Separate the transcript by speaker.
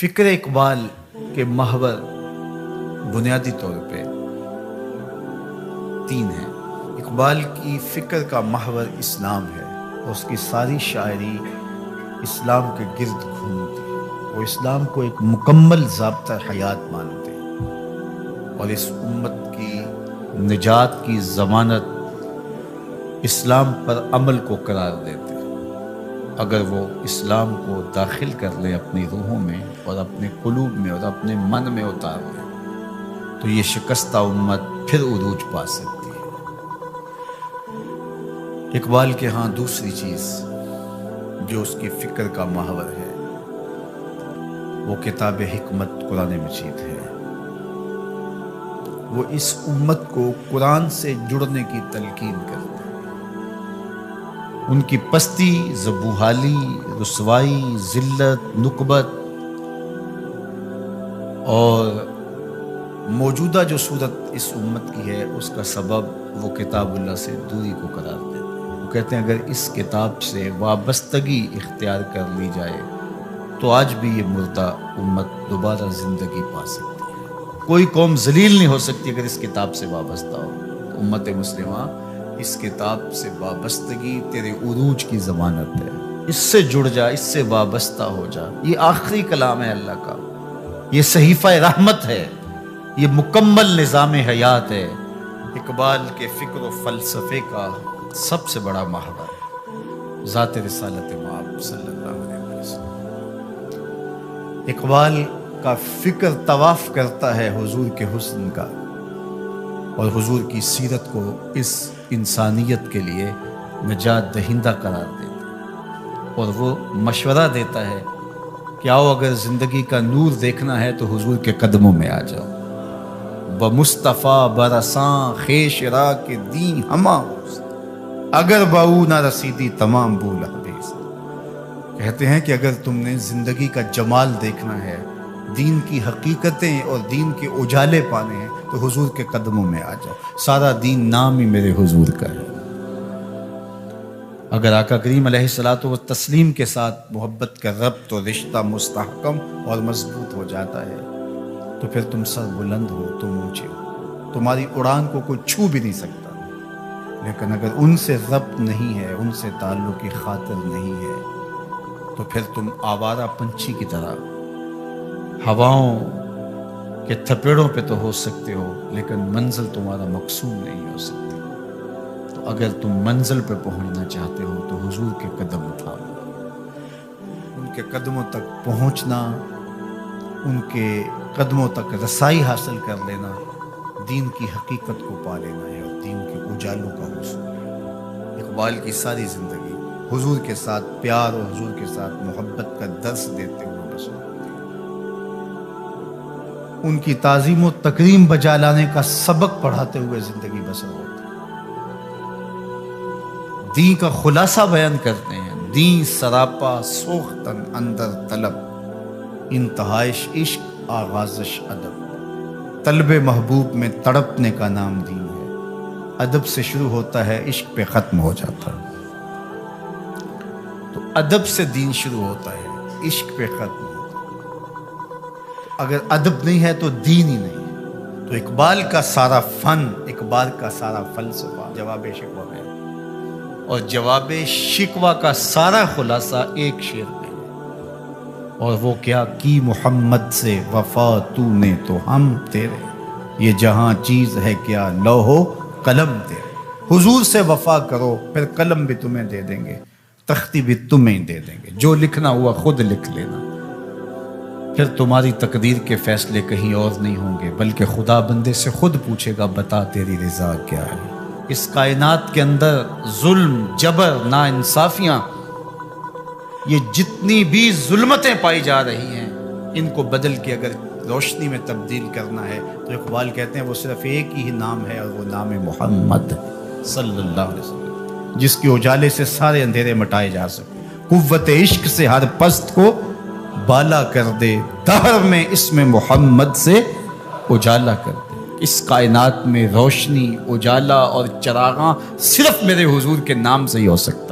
Speaker 1: فکر اقبال کے محور بنیادی طور پہ تین ہیں۔ اقبال کی فکر کا محور اسلام ہے اور اس کی ساری شاعری اسلام کے گرد گھومتی ہے۔ وہ اسلام کو ایک مکمل ضابطہ حیات مانتے ہیں اور اس امت کی نجات کی ضمانت اسلام پر عمل کو قرار دیتے ہیں۔ اگر وہ اسلام کو داخل کر لیں اپنی روحوں میں اور اپنے قلوب میں اور اپنے من میں اتار لیں تو یہ شکستہ امت پھر عروج پا سکتی ہے۔ اقبال کے ہاں دوسری چیز جو اس کی فکر کا محور ہے وہ کتاب حکمت قرآن مجید ہے۔ وہ اس امت کو قرآن سے جڑنے کی تلقین کرتے ہیں۔ ان کی پستی، زبوحالی، رسوائی، ذلت، نکبت اور موجودہ جو صورت اس امت کی ہے اس کا سبب وہ کتاب اللہ سے دوری کو قرار دیتے ہیں۔ وہ کہتے ہیں اگر اس کتاب سے وابستگی اختیار کر لی جائے تو آج بھی یہ مردہ امت دوبارہ زندگی پا سکتی ہے۔ کوئی قوم ذلیل نہیں ہو سکتی اگر اس کتاب سے وابستہ ہو۔ امت مسلمہ اس کتاب سے وابستگی تیرے عروج کی ضمانت ہے۔ اس سے جڑ جا، اس سے وابستہ ہو جا۔ یہ آخری کلام ہے اللہ کا، یہ صحیفہ رحمت ہے، یہ مکمل نظام حیات ہے۔ اقبال کے فکر و فلسفے کا سب سے بڑا محور ذات رسالت مآب صلی اللہ علیہ وسلم۔ اقبال کا فکر طواف کرتا ہے حضور کے حسن کا اور حضور کی سیرت کو اس انسانیت کے لیے نجات دہندہ قرار دیتا ہے اور وہ مشورہ دیتا ہے کہ آؤ اگر زندگی کا نور دیکھنا ہے تو حضور کے قدموں میں آ جاؤ۔ بمصطفیٰ برساں خیش را کے دین ہما اگر باؤ نہ رسیدی تمام بول حدیث۔ کہتے ہیں کہ اگر تم نے زندگی کا جمال دیکھنا ہے، دین کی حقیقتیں اور دین کے اجالے پانے ہیں تو حضور کے قدموں میں آ جاؤ۔ سارا دین نام ہی میرے حضور کا ہے۔ اگر آقا کریم علیہ الصلوۃ والتسلیم کے ساتھ محبت کا ربط اور رشتہ مستحکم اور مضبوط ہو جاتا ہے تو پھر تم سر بلند ہو، تم اونچے ہو، تمہاری اڑان کو کوئی چھو بھی نہیں سکتا۔ لیکن اگر ان سے ربط نہیں ہے، ان سے تعلق کی خاطر نہیں ہے تو پھر تم آوارہ پنچھی کی طرح ہواؤں کے تھپیڑوں پہ تو ہو سکتے ہو لیکن منزل تمہارا مقصود نہیں ہو سکتی۔ تو اگر تم منزل پہ پہنچنا چاہتے ہو تو حضور کے قدم اٹھا لو۔ ان کے قدموں تک پہنچنا، ان کے قدموں تک رسائی حاصل کر لینا دین کی حقیقت کو پا لینا ہے اور دین کے اجالوں کا حصول ہے۔ اقبال کی ساری زندگی حضور کے ساتھ پیار اور حضور کے ساتھ محبت کا درس دیتے ہوئے بسر ہوتی ہے۔ ان کی تعظیم و تکریم بجا لانے کا سبق پڑھاتے ہوئے زندگی بسر ہوتی ہے۔ دین کا خلاصہ بیان کرتے ہیں، دین سراپا سوختن اندر طلب، انتہائش عشق آغازش ادب۔ طلب محبوب میں تڑپنے کا نام دین ہے۔ ادب سے شروع ہوتا ہے، عشق پہ ختم ہو جاتا ہے۔ تو ادب سے دین شروع ہوتا ہے، عشق پہ ختم ہوتا ہے۔ اگر ادب نہیں ہے تو دین ہی نہیں ہے۔ تو اقبال کا سارا فن، اقبال کا سارا فلسفہ جواب شکوہ ہے اور جواب شکوہ کا سارا خلاصہ ایک شعر میں ہے اور وہ کیا کی محمد سے وفا تو نے تو ہم تیرے، یہ جہاں چیز ہے کیا لوح قلم تیرے۔ حضور سے وفا کرو پھر قلم بھی تمہیں دے دیں گے، تختی بھی تمہیں دے دیں گے، جو لکھنا ہوا خود لکھ لینا۔ پھر تمہاری تقدیر کے فیصلے کہیں اور نہیں ہوں گے بلکہ خدا بندے سے خود پوچھے گا بتا تیری رضا کیا ہے۔ اس کائنات کے اندر ظلم، جبر، ناانصافیاں، یہ جتنی بھی ظلمتیں پائی جا رہی ہیں ان کو بدل کے اگر روشنی میں تبدیل کرنا ہے تو اقبال کہتے ہیں وہ صرف ایک ہی نام ہے اور وہ نام محمد صلی اللہ علیہ وسلم، جس کے اجالے سے سارے اندھیرے مٹائے جا سکتے۔ قوت عشق سے ہر پست کو بالا کر دے، دہر میں اس میں محمد سے اجالا کر دے۔ اس کائنات میں روشنی، اجالا اور چراغاں صرف میرے حضور کے نام سے ہی ہو سکتا۔